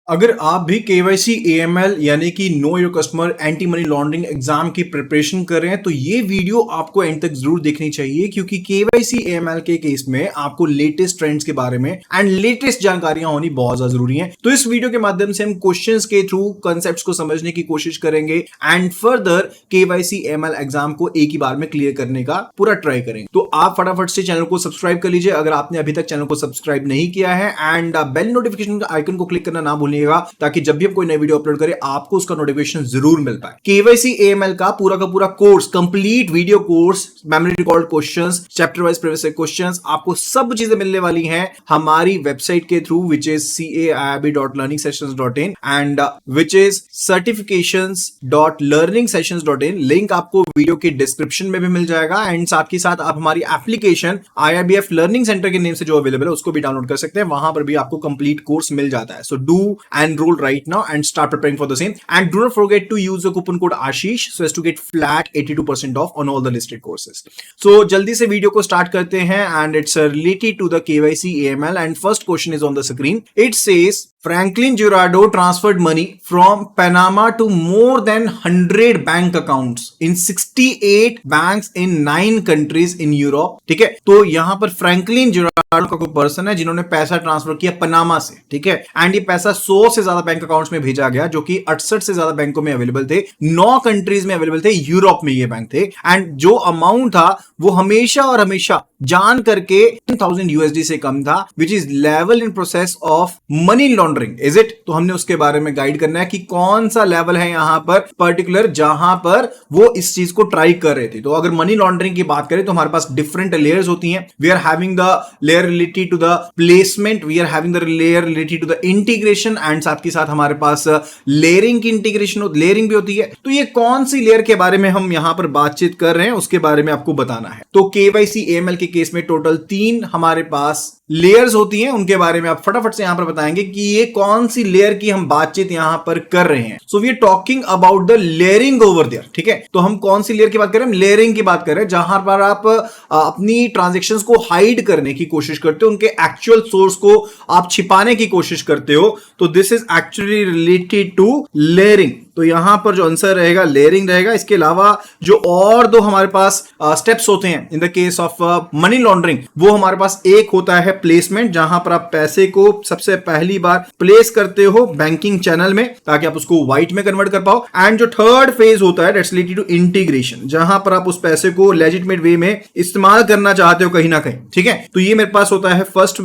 अगर आप भी केवाईसी एएमएल यानी कि know your customer anti money laundering exam की प्रिपरेशन कर रहे हैं तो ये वीडियो आपको एंड तक जरूर देखनी चाहिए, क्योंकि केवाईसी एएमएल के केस में आपको लेटेस्ट ट्रेंड्स के बारे में एंड लेटेस्ट जानकारियां होनी बहुत ज्यादा जरूरी हैं। तो इस वीडियो के माध्यम से हम क्वेश्चंस के थ्रू कॉन्सेप्ट्स को समझने की कोशिश करेंगे and further KYC AML exam को एक ही बार में क्लियर करने का पूरा ट्राई करेंगे। तो आप फटाफट से चैनल को सब्सक्राइब कर लीजिए अगर आपने अभी तक चैनल को सब्सक्राइब नहीं किया है, एंड बेल नोटिफिकेशन आइकन को क्लिक करना ना भूलिए, ताकि जब भी हम कोई नई वीडियो अपलोड करें आपको उसका नोटिफिकेशन जरूर मिल पाए। केवाईसी एएमएल का पूरा course, complete video course, memory record questions, chapter wise previous questions, आपको सब चीजें मिलने वाली हैं हमारी वेबसाइट के through, which is caib.learningsessions.in and which is certifications.learningsessions.in। Link आपको वीडियो के डिस्क्रिप्शन में भी मिल जाएगा एंड साथ ही साथ आप हमारी एप्लीकेशन IIBF लर्निंग सेंटर के नेम से जो अवेलेबल है उसको भी डाउनलोड कर सकते हैं, वहां पर भी आपको कंप्लीट कोर्स मिल जाता है। So do enroll right now and start preparing for the same, and do not forget to use the coupon code Ashish so as to get flat 82% off on all the listed courses. So जल्दी से video को start करते हैं and it's related to the KYC AML and first question is on the screen. It says Franklin Jurado transferred money from Panama to more than 100 bank accounts in 68 banks in 9 countries in Europe. ठीक है, तो यहां पर Franklin जुराडो का कोई person है जिन्होंने पैसा ट्रांसफर किया पनामा से, ठीक है, एंड ये पैसा 100 से ज्यादा बैंक अकाउंट्स में भेजा गया, जो कि 68 से ज्यादा बैंकों में अवेलेबल थे, 9 कंट्रीज में अवेलेबल थे, यूरोप में ये बैंक थे, एंड जो अमाउंट था वो हमेशा और हमेशा जान करके 10,000 USD से कम था, which is level in process of money laundering, is it? तो हमने उसके बारे में गाइड करना है कि कौन सा लेवल है यहां पर पर्टिकुलर जहां पर वो इस चीज को ट्राई कर रहे थे। तो अगर मनी लॉन्ड्रिंग की बात करें तो हमारे पास डिफरेंट लेयर्स होती हैं। We are having the layer related to the placement, we are having the layer related to the integration, and साथ के साथ हमारे पास लेयरिंग की इंटीग्रेशन, लेयरिंग भी होती है। तो ये कौन सी लेयर के बारे में हम यहां पर बातचीत कर रहे हैं उसके बारे में आपको बताना है। तो केवाईसी एएमएल के केस में टोटल 3 हमारे पास लेयर्स होती हैं, उनके बारे में आप फटाफट से यहां पर बताएंगे कि ये कौन सी लेयर की हम बातचीत यहां पर कर रहे हैं। So we are talking about the layering over there, ठीक है। तो हम कौन सी लेयर की बात कर रहे हैं? लेयरिंग की बात कर रहे हैं, जहां पर आप अपनी ट्रांजैक्शंस को हाइड करने की कोशिश करते हो, उनके एक्चुअल सोर्स को आप छिपाने की कोशिश करते हो। तो this is actually related to layering. तो यहां पर जो आंसर रहेगा लेयरिंग रहेगा। इसके अलावा जो और 2 हमारे पास स्टेप्स होते हैं in the case of money laundering, वो हमारे पास एक होता है प्लेसमेंट, जहां पर आप पैसे को सबसे पहली बार प्लेस करते हो बैंकिंग चैनल में ताकि आप उसको व्हाइट में कन्वर्ट कर पाओ। एंड जो थर्ड फेज होता है दैट्स रिलेटेड टू इंटीग्रेशन, जहां पर आप उस पैसे को लेजिटिमेट वे में इस्तेमाल करना चाहते हो कहीं ना कहीं, ठीक है। तो ये मेरे पास होता है फर्स्ट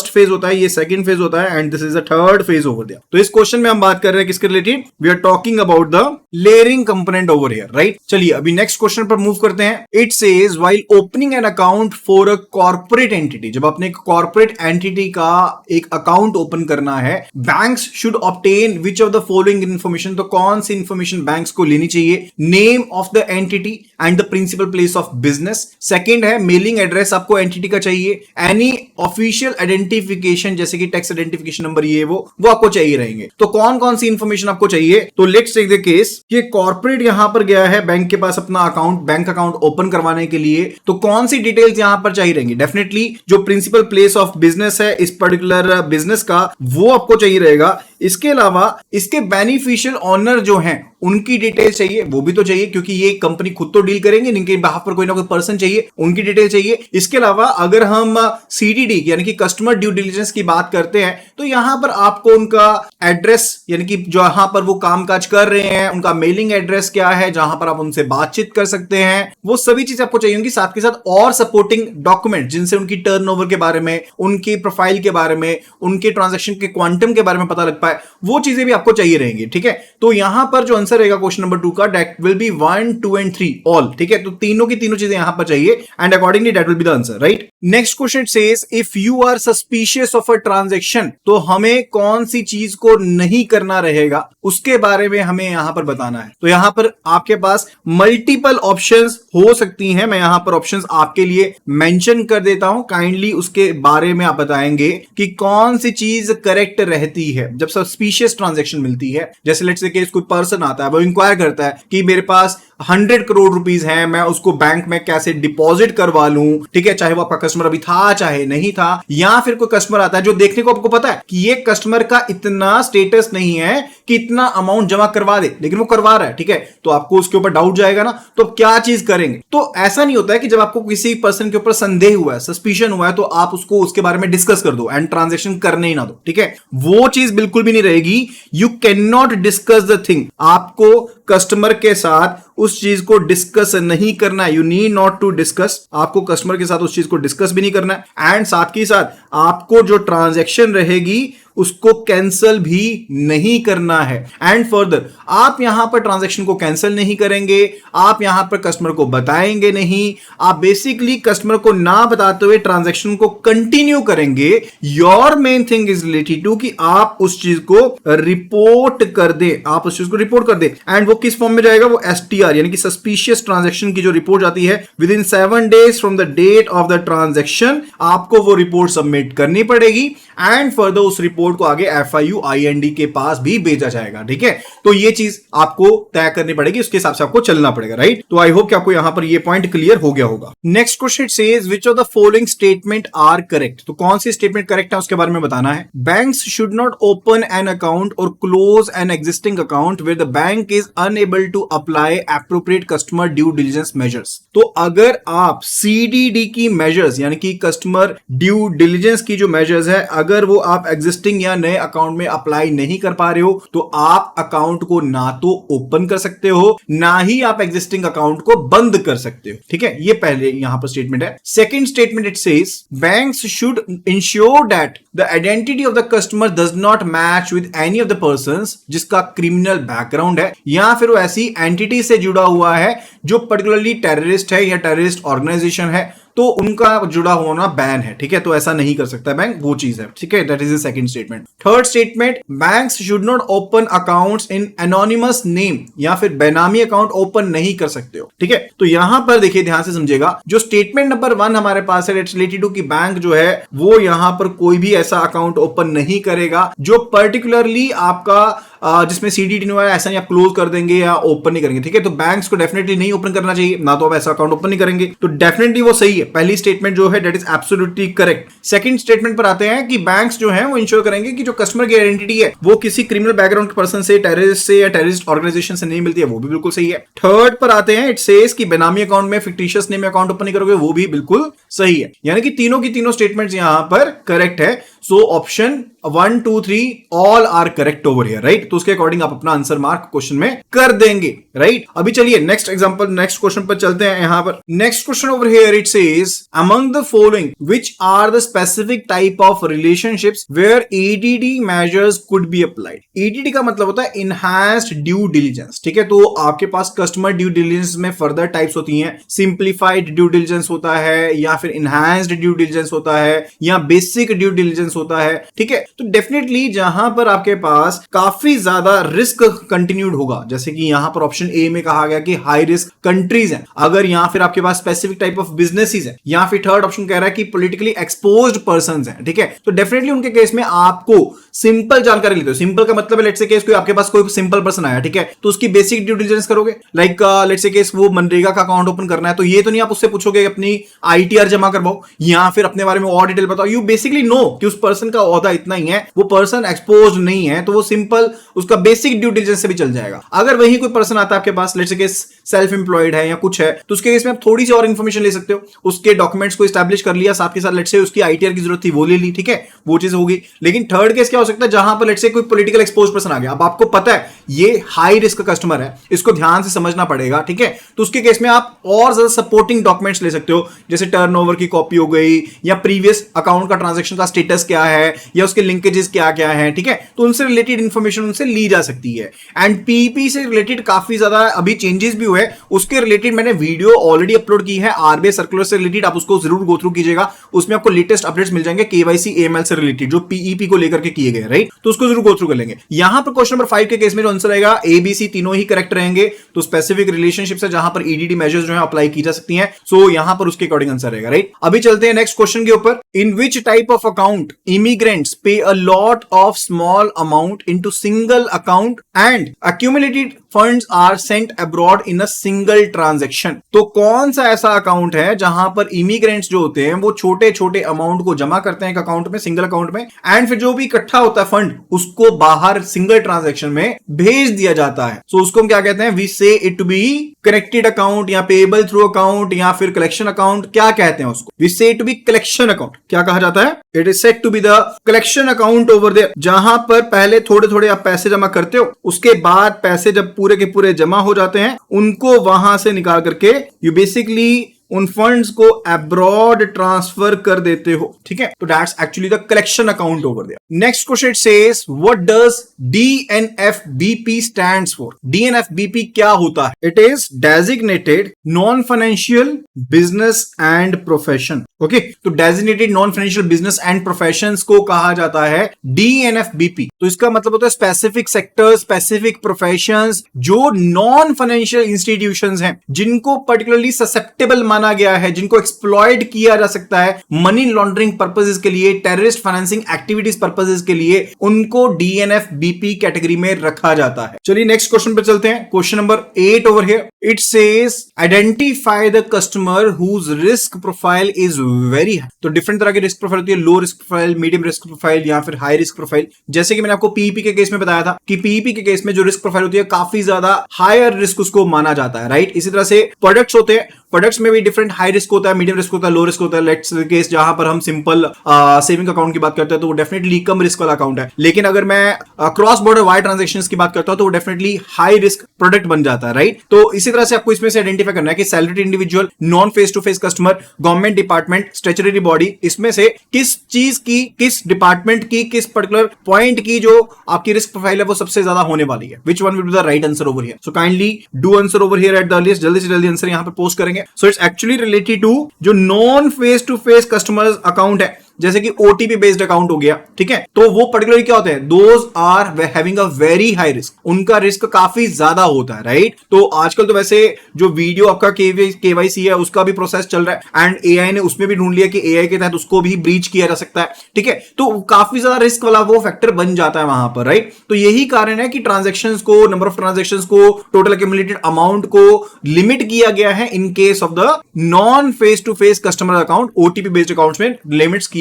फेज होता है, ये सेकंड फेज होता है, and this is the third phase over there. तो इस क्वेश्चन में हम बात कर रहे हैं किसके related? We are talking about the layering component over here, right? चलिए अभी नेक्स्ट क्वेश्चन पर मूव करते हैं। It says while opening an account for a corporate entity, जब अपने कॉर्पोरेट एंटिटी का एक अकाउंट ओपन करना है, banks should obtain which of the following information. तो कौन सी इंफॉर्मेशन बैंक्स को लेनी चाहिए? Name of the entity and the principal place of business. Second है मेलिंग एड्रेस आपको एंटिटी का चाहिए। एनी ऑफिशियल आइडेंटिफिकेशन जैसे कि टैक्स आइडेंटिफिकेशन नंबर, ये वो आपको चाहिए रहेंगे। तो कौन कौन सी इंफॉर्मेशन आपको चाहिए? तो लेट्स टेक द केस, ये कॉर्पोरेट यहां पर गया है बैंक के पास अपना बैंक अकाउंट ओपन करवाने के लिए, तो कौन सी डिटेल्स यहां पर चाहिए रहेंगी? डेफिनेटली जो प्रिंसिपल प्लेस ऑफ बिजनेस है इस पर्टिकुलर बिजनेस का, वो आपको चाहिए रहेगा। इसके अलावा इसके बेनिफिशियल ऑनर जो हैं उनकी डिटेल्स चाहिए, वो भी तो चाहिए, क्योंकि ये कंपनी खुद तो डील करेंगे, इनके बिहाफ पर कोई ना कोई पर्सन चाहिए, उनकी डिटेल चाहिए। इसके अलावा अगर हम CDD यानी कि कस्टमर ड्यू डिलिजेंस की बात करते हैं, तो यहां पर आपको उनका एड्रेस यानी कि जहां पर वो कामकाज कर रहे हैं उनका मेलिंग एड्रेस क्या है, जहां पर आप उनसे बातचीत कर सकते हैं, वो सभी चीजें आपको चाहिए होंगी। साथ के साथ और सपोर्टिंग डॉक्यूमेंट जिनसे उनकी टर्नओवर के बारे में, उनकी प्रोफाइल के बारे में, उनके ट्रांजैक्शन के क्वांटम के बारे में पता लग पाए, वो चीजें भी आपको चाहिए रहेंगी, ठीक है। तो यहां पर जो आंसर रहेगा क्वेश्चन नंबर 2 का, that will B 1, 2 and 3 all, ठीक है। तो तीनों की तीनों चीजें यहां पर चाहिए and accordingly that will be the answer, right. Next question says if you are suspicious of a transaction, तो हमें कौन सी चीज को नहीं करना रहेगा उसके बारे में हमें यहां पर बताना है। तो यहां पर आपके पास मल्टीपल ऑप्शंस हो सकती हैं, मैं यहां पर ऑप्शंस आपके लिए मेंशन कर देता हूं, काइंडली उसके बारे में आप बताएंगे कि कौन सी चीज करेक्ट रहती है जब सस्पिशियस ट्रांजैक्शन मिलती है। जैसे लेट्स से कोई पर्सन आता है, वो इंक्वायर करता है कि मेरे पास 100 करोड़ रुपीस है, मैं उसको बैंक में कैसे डिपॉजिट करवा लूं, ठीक है, चाहे वो आपका कस्टमर अभी था चाहे नहीं था। या फिर कोई कस्टमर आता है जो देखने को आपको पता है कि ये कस्टमर का इतना स्टेटस नहीं है कि इतना अमाउंट जमा करवा दे, लेकिन वो करवा रहा है, ठीक है, तो आपको उसके ऊपर डाउट जाएगा ना, तो क्या चीज करेंगे? तो ऐसा नहीं होता है कि जब आपको किसी पर्सन के ऊपर संदेह हुआ है, सस्पिशन हुआ है, तो आप उसको उसके बारे में डिस्कस कर दो एंड ट्रांजेक्शन करने ही ना दो, ठीक है, वो चीज बिल्कुल भी नहीं रहेगी। You can not discuss the thing, आपको कस्टमर के साथ उस चीज को डिस्कस नहीं करना है। You need not to discuss, आपको कस्टमर के साथ उस चीज को डिस्कस भी नहीं करना है। एंड साथ ही साथ आपको जो ट्रांजैक्शन रहेगी उसको कैंसिल भी नहीं करना है। एंड फर्दर आप यहां पर ट्रांजैक्शन को कैंसिल नहीं करेंगे, आप यहां पर कस्टमर को बताएंगे नहीं, आप बेसिकली कस्टमर को ना बताते हुए ट्रांजैक्शन को कंटिन्यू करेंगे। Your main thing is related to कि आप उस चीज को रिपोर्ट कर दे, आप उस चीज को रिपोर्ट कर दे। एंड वो किस फॉर्म में जाएगा? वो STR यानी कि सस्पिशियस ट्रांजैक्शन की जो रिपोर्ट आती है with in 7 days from the date of the transaction, आपको वो रिपोर्ट सबमिट करनी पड़ेगी। एंड फर्दर उस रिपोर्ट को आगे FIU IND के पास भी भेजा जाएगा, ठीक है। तो ये चीज आपको तय करनी पड़ेगी, उसके हिसाब से आपको चलना पड़ेगा, राइट। तो आई होप कि आपको यहां पर ये पॉइंट क्लियर हो गया होगा। Next question says which of the following statement are correct, तो कौन सी स्टेटमेंट करेक्ट है उसके बारे में बताना है। Banks should not open an account और close an existing account where the bank is unable to apply appropriate customer due diligence measures. तो अगर आप CDD की मेजर्स यानी कि कस्टमर ड्यू डिलिजेंस की जो मेजर्स है, अगर वो आप एग्जिस्टिंग या नए अकाउंट में अप्लाई नहीं कर पा रहे हो, तो आप अकाउंट को ना तो ओपन कर सकते हो, ना ही आप एग्जिस्टिंग अकाउंट को बंद कर सकते हो, ठीक है। ये पहले यहां पर स्टेटमेंट है। Second statement it says banks should ensure that the identity of the customer does not match with any of the persons जिसका क्रिमिनल बैकग्राउंड है, या फिर वो ऐसी एंटिटी से जुड़ा हुआ है जो पर्टिकुलरली टेररिस्ट है या टेररिस्ट ऑर्गेनाइजेशन है, तो उनका जुड़ा होना बैन है, ठीक है। तो ऐसा नहीं कर सकता बैंक, वो चीज है, ठीक है। That is the second statement. Third statement, banks should not open accounts in anonymous name, या फिर बेनामी अकाउंट ओपन नहीं कर सकते हो, ठीक है। तो यहां पर देखिए, ध्यान से समझेगा, जो स्टेटमेंट नंबर 1 हमारे पास है, इट्स रिलेटेड टू कि बैंक जो है वो यहां पर कोई भी ऐसा अकाउंट ओपन नहीं करेगा जो पर्टिकुलरली आपका जिसमें CDD नहीं हुआ है, ऐसा नहीं आप क्लोज कर देंगे या ओपन नहीं करेंगे, ठीक है। तो बैंक्स को डेफिनेटली नहीं ओपन करना चाहिए, ना तो आप ऐसा अकाउंट ओपन नहीं करेंगे, तो डेफिनेटली वो सही है। पहली स्टेटमेंट जो है that is absolutely correct. Second statement पर आते हैं कि बैंक्स जो है वो इंश्योर करेंगे कि जो कस्टमर की आइडेंटिटी है वो किसी क्रिमिनल बैकग्राउंड के पर्सन से, टेररिस्ट से या टेररिस्ट ऑर्गेनाइजेशन से नहीं मिलती है, वो भी बिल्कुल सही है। थर्ड पर आते हैं, इट सेज कि बेनामी अकाउंट में फिक्टिशियस नेम में अकाउंट ओपन नहीं करोगे, वो भी बिल्कुल सही है। यानी कि तीनों की तीनों स्टेटमेंट्स यहां पर करेक्ट है। So option 1 2 3 all are correct over here, right. तो उसके अकॉर्डिंग आप अपना आंसर मार्क क्वेश्चन में कर देंगे, राइट। अभी चलिए नेक्स्ट एग्जांपल, नेक्स्ट क्वेश्चन पर चलते हैं। यहां पर next question over here it says among the following which are the specific type of relationships where EDD measures could be applied. EDD का मतलब होता है इनहैंस्ड ड्यू डिलिजेंस, ठीक है। तो आपके पास कस्टमर ड्यू डिलिजेंस में फर्दर टाइप्स होती हैं, सिंप्लीफाइड ड्यू डिलिजेंस होता है, या फिर इनहैंस्ड ड्यू डिलिजेंस होता है, या बेसिक ड्यू डिलिजेंस होता है, ठीक है। तो डेफिनेटली जहां पर आपके पास काफी ज्यादा रिस्क कंटिन्यूड होगा, जैसे कि यहां पर ऑप्शन ए में कहा गया कि हाई रिस्क कंट्रीज हैं, अगर यहां फिर आपके पास स्पेसिफिक टाइप ऑफ बिजनेसेस हैं, या फिर थर्ड ऑप्शन कह रहा है कि पॉलिटिकली एक्सपोज्ड पर्संस हैं, ठीक है। तो डेफिनेटली उनके केस में आपको सिंपल जानकारी लेते हो। सिंपल का मतलब है लेट्स से केस कोई आपके पास कोई सिंपल पर्सन आया, ठीक है, तो उसकी बेसिक ड्यू डिलिजेंस करोगे। लाइक लेट्स से केस वो मनरेगा का अकाउंट ओपन करना है, तो ये तो नहीं आप उससे पूछोगे अपनी ITR जमा करवाओ या फिर अपने बारे में और डिटेल बताओ। यू बेसिकली नो कि उस पर्सन का ओहदा इतना ही है, वो पर्सन एक्सपोज नहीं है, तो वो सिंपल उसका बेसिक ड्यू डिलिजेंस से भी चल जाएगा। अगर वही कोई पर्सन आता है आपके पास, let's say case self employed है या कुछ है, तो उसके केस में आप थोड़ी सी और इंफॉर्मेशन ले सकते हो, उसके डॉक्यूमेंट्स को एस्टैब्लिश कर लिया, साथ के साथ लेट्स से उसकी ITR की जरूरत थी वो ले ली, ठीक है, वो चीज होगी। लेकिन थर्ड केस क्या हो सकता है, जहां पर लेट्स से कोई पॉलिटिकल एक्सपोज पर्सन आ गया, अब आपको पता है ये हाई रिस्क कस्टमर है, इसको ध्यान से समझना पड़ेगा, ठीक है। तो उसके केस में आप और ज्यादा सपोर्टिंग डॉक्यूमेंट्स ले सकते हो, जैसे टर्नओवर की कॉपी हो गई, या प्रीवियस अकाउंट का ट्रांजैक्शन का स्टेटस क्या है, या उसके लिंकेजेस क्या क्या है, ठीक है। तो उनसे रिलेटेड इंफॉर्मेशन उनसे ली जा सकती है। एंड PEP से रिलेटेड काफी ज्यादा अभी चेंजेस भी हुए, उसके रिलेटेड मैंने वीडियो ऑलरेडी अपलोड की है, RBI सर्कुलर से रिलेटेड, आप उसको जरूर गो थ्रू कीजिएगा, उसमें आपको लेटेस्ट अपडेट्स मिल जाएंगे KYC AML से रिलेटेड जो PEP को लेकर के किए गए, राइट। तो उसको जरूर गो थ्रू कर लेंगे। यहां पर क्वेश्चन नंबर 5 के केस में जो आंसर आएगा ABC तीनों ही करेक्ट रहेंगे। तो स्पेसिफिक रिलेशनशिप है जहां पर EDD मेजर्स जो है अप्लाई की जा सकती हैं, सो यहां पर उसके अकॉर्डिंग आंसर रहेगा, राइट। अभी चलते हैं नेक्स्ट क्वेश्चन के ऊपर। In which type of account immigrants pay a lot of small amount into single account and accumulated funds are sent abroad in a single transaction. तो कौन सा ऐसा अकाउंट है जहां पर इमिग्रेंट्स जो होते हैं वो छोटे छोटे अमाउंट को जमा करते हैं एक अकाउंट में, सिंगल अकाउंट में, एंड फिर जो भी इकट्ठा होता है फंड उसको बाहर सिंगल ट्रांजेक्शन में भेज दिया जाता है। सो उसको हम क्या कहते हैं? We say it to be connected account या पेएबल थ्रू अकाउंट या फिर कलेक्शन अकाउंट। क्या कहते हैं उसको? We say it to be collection account. क्या कहा जाता है? It is said to be the collection account over there, जहां पर पहले थोड़े थोड़े आप पैसे जमा करते हो, उसके बाद पैसे जब पूरे के पूरे जमा हो जाते हैं उनको वहां से निकाल करके यू बेसिकली उन फंड्स को अब्रॉड ट्रांसफर कर देते हो। ठीक है, तो that's actually the collection account over there. Next question says what does DNFBP stands for? DNFBP क्या होता है? It is designated non financial business and profession. Okay, तो designated non financial business and professions को कहा जाता है DNFBP। तो इसका मतलब होता है स्पेसिफिक सेक्टर, स्पेसिफिक प्रोफेशंस जो नॉन फाइनेंशियल इंस्टीट्यूशंस हैं, जिनको पर्टिकुलरली ससेप्टेबल माना गया है, जिनको एक्सप्लॉइट किया जा सकता है मनी लॉन्ड्रिंग पर्पसेस के लिए, टेररिस्ट फाइनेंसिंग एक्टिविटीज पर्पसेस के लिए, उनको DNFBP कैटेगरी में रखा जाता है। चलिए नेक्स्ट क्वेश्चन पे चलते हैं। Question number 8 over here. It says identify the customer whose risk profile is very high. तो डिफरेंट तरह की रिस्क प्रोफाइल होती है, low risk profile, medium risk profile या फिर हाई रिस्क प्रोफाइल। जैसे कि मैंने आपको पीईपी के केस में बताया था कि पीईपी के केस में जो रिस्क प्रोफाइल होती है काफी ज्यादा हायर रिस्क उसको माना जाता है, राइट। इसी तरह से प्रोडक्ट्स होते हैं, प्रोडक्ट्स में भी डिफरेंट हाई रिस्क होता है, मीडियम रिस्क होता है, लो रिस्क होता है। लेट्स केस जहां पर हम सिंपल सेविंग अकाउंट की बात करते हैं तो वो डेफिनेटली कम रिस्क वाला अकाउंट है, लेकिन अगर मैं क्रॉस बॉर्डर वायर ट्रांजैक्शंस की बात करता हूं तो वो डेफिनेटली हाई रिस्क प्रोडक्ट बन जाता है, राइट। तो इसी तरह से आपको इसमें से आइडेंटिफाई करना है कि salaried individual, non face to face customer, government department, statutory body, इसमें से किस चीज की, किस डिपार्टमेंट की, किस पर्टिकुलर पॉइंट की जो आपकी रिस्क प्रोफाइल है वो सबसे ज्यादा होने वाली है। Which one will be the right answer over here? So kindly do answer over here at the earliest. जल्दी से जल्दी आंसर यहां पे पोस्ट करेंगे। So it's actually related to जो non face to face customers account है, जैसे कि ओटीपी बेस्ड अकाउंट हो गया, ठीक है। तो वो पर्टिकुलरली क्या होते हैं? Those are having a very high risk, उनका रिस्क काफी ज्यादा होता है, राइट। तो आजकल तो वैसे जो वीडियो आपका केवाईसी है उसका भी प्रोसेस चल रहा है एंड एआई ने उसमें भी ढूंढ लिया कि एआई के तहत उसको भी ब्रीच किया जा सकता है, ठीक है। तो काफी ज्यादा रिस्क वाला वो फैक्टर बन जाता है वहां पर, राइट। तो यही कारण है कि ट्रांजेक्शंस को, नंबर ऑफ ट्रांजेक्शंस को, टोटल एक्यूमुलेटेड अमाउंट को लिमिट किया गया है in case of the non face to face customer account. OTP based accounts में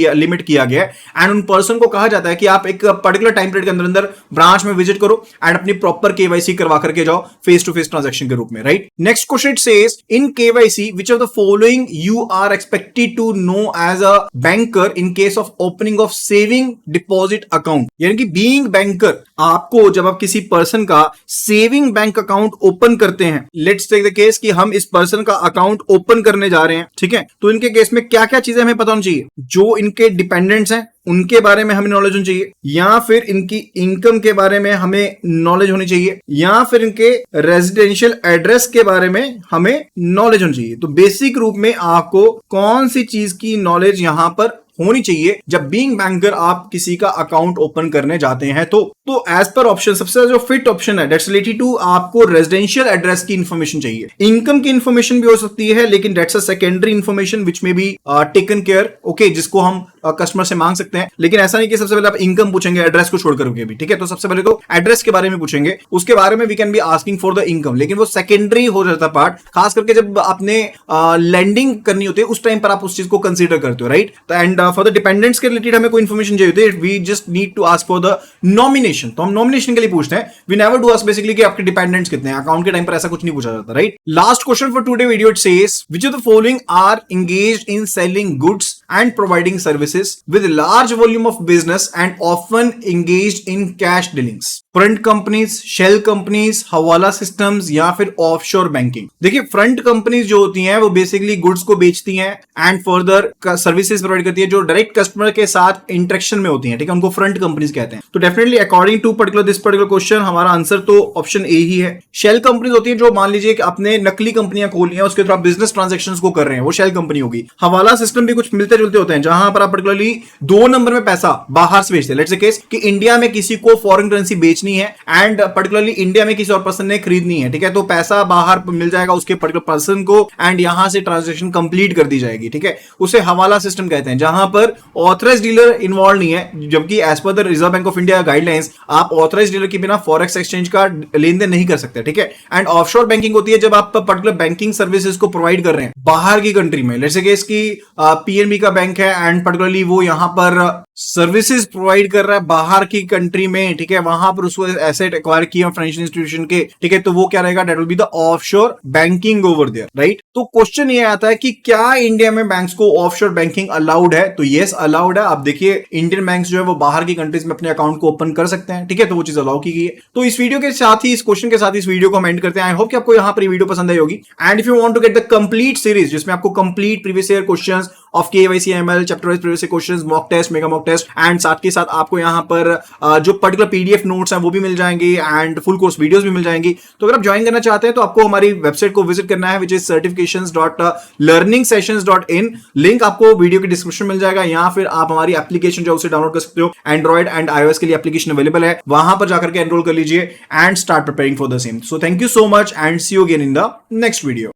लिमिट किया गया एंड उन पर्सन को कहा जाता है कि आप एक पर्टिकुलर टाइम पीरियड के अंदर अंदर ब्रांच में विजिट करो एंड अपनी प्रॉपर केवाईसी करवा करके जाओ फेस टू फेस ट्रांजैक्शन के रूप में, right. Next question it says in KYC which of the following you are expected to know as a banker in case of opening of saving deposit account. यानी कि being banker, आपको जब आप किसी person का सेविंग बैंक अकाउंट ओपन करते हैं, let's take the case कि हम इस पर्सन का अकाउंट ओपन करने जा रहे हैं, ठीक है। तो इनके केस में क्या क्या चीजें हमें पता होनी चाहिए? जो इनके डिपेंडेंट्स हैं उनके बारे में हमें नॉलेज होनी चाहिए, या फिर इनकी इनकम के बारे में हमें नॉलेज होनी चाहिए, या फिर इनके रेजिडेंशियल एड्रेस के बारे में हमें नॉलेज होनी चाहिए। तो बेसिक रूप में आपको कौन सी चीज की नॉलेज यहां पर होनी चाहिए जब बीइंग बैंकर आप किसी का अकाउंट ओपन करने जाते हैं? तो एज पर ऑप्शन सबसे जो फिट ऑप्शन है दैट्स रिलेटेड टू आपको रेजिडेंशियल एड्रेस की इंफॉर्मेशन चाहिए। इनकम की इंफॉर्मेशन भी हो सकती है लेकिन that's a secondary information which में बी टेकन केयर, ओके, जिसको हम कस्टमर से मांग सकते हैं। लेकिन ऐसा नहीं कि सबसे पहले आप इनकम पूछेंगे एड्रेस को छोड़कर के भी, ठीक है। तो सबसे पहले तो एड्रेस के बारे में पूछेंगे, उसके बारे में we can be asking for the income, लेकिन वो सेकेंडरी हो जाता पार्ट। खास करके जब आपने लैंडिंग करनी होती है उस टाइम पर आप उस चीज को कंसीडर करते हो, right. And for the dependents के रिलेटेड हमें कोई इंफॉर्मेशन चाहिए होती है, we just need to ask for the nomination. तो हम नॉमिनेशन के लिए पूछते हैं, we never do ask basically कि आपके डिपेंडेंट्स कितने हैं। अकाउंट के टाइम पर ऐसा कुछ नहीं पूछा जाता, right. Last question for today video it says which of the following are engaged in selling goods and providing services with large volume of business and often engaged in cash dealings? Front companies, shell companies, hawala systems या फिर offshore banking. देखिए front companies जो होती हैं वो basically goods को बेचती हैं एंड फर्दर सर्विसेज प्रोवाइड करती है जो डायरेक्ट कस्टमर के साथ इंटरेक्शन में होती हैं, ठीक है। उनको फ्रंट कंपनीज कहते हैं। तो definitely according to this particular question हमारा आंसर तो ऑप्शन ए ही है। शेल कंपनीज होती है जो मान लीजिए कि आपने नकली कंपनियां खोली हैं, उसके थ्रू आप बिजनेस ट्रांजेक्शंस को कर रहे हैं, वो शेल कंपनी होगी। हवाला सिस्टम भी कुछ मिलते चलते होते हैं जहां पर आप पर्टिकुलरली 2 नंबर में पैसा बाहर से भेजते हैं। लेट्स से केस कि इंडिया में किसी को फॉरेन करेंसी बेचनी है एंड पर्टिकुलरली इंडिया में किसी और पर्सन ने खरीदनी है, ठीक है, तो पैसा बाहर मिल जाएगा उसके पर्टिकुलर पर्सन को एंड यहां से ट्रांजेक्शन कंप्लीट कर दी जाएगी, ठीक है। उसे हवाला सिस्टम कहते हैं, जहां पर ऑथराइज डीलर इन्वॉल्व नहीं है, जबकि as per the Reserve Bank of India guidelines आप ऑथराइज डीलर के बिना फॉरेक्स एक्सचेंज का लेन देन नहीं कर सकते, ठीक है। एंड ऑफशोर बैंकिंग होती है जब आप पर्टिकुलर बैंकिंग सर्विसेज को प्रोवाइड कर रहे हैं बाहर की कंट्री में। लेट्स से केस कि पीएनबी का बैंक है एंड पर्टिकुलरली वो यहां पर सर्विसेज प्रोवाइड कर रहा है बाहर की कंट्री में, ठीक है, वहां पर उसको एसेट एक्वायर किया फाइनेंशियल इंस्टीट्यूशन के, ठीक है, तो वो क्या रहेगा, that will be the offshore banking over there, right. तो क्वेश्चन ये आता है कि क्या इंडिया में बैंक्स को ऑफशोर बैंकिंग अलाउड है, तो यस अलाउड है। आप देखिए इंडियन बैंक्स जो है वो बाहर की कंट्रीज में अपने अकाउंट को ओपन कर सकते हैं, ठीक है, तो वो चीज अलाउ की गई है। तो इस वीडियो के साथ ही, इस क्वेश्चन के साथ ही इस वीडियो को हम एंड करते हैं। आई होप कि आपको यहां पर वीडियो पसंद आई होगी and if you want to get the complete series जिसमें आपको complete previous year questions of KYC ML chapter wise previous year questions, mock test, mega mock test and साथ के साथ आपको यहां पर जो पर्टिकुलर पीडीएफ नोट्स हैं वो भी मिल जाएंगे एंड फुल कोर्स वीडियोस भी मिल जाएंगी। तो अगर आप ज्वाइन करना चाहते हैं तो आपको हमारी वेबसाइट को विजिट करना है, विच इज certifications.learningsessions.in। लिंक आपको वीडियो के डिस्क्रिप्शन मिल जाएगा, या फिर आप हमारी एप्लीकेशन जो उसे डाउनलोड कर सकते हो। एंड्रॉइड एंड iOS के लिए एप्लीकेशन अवेलेबल है, वहां पर जाकर के एनरोल कर लीजिए and start preparing for the same. So thank you so much and see you again in the next video.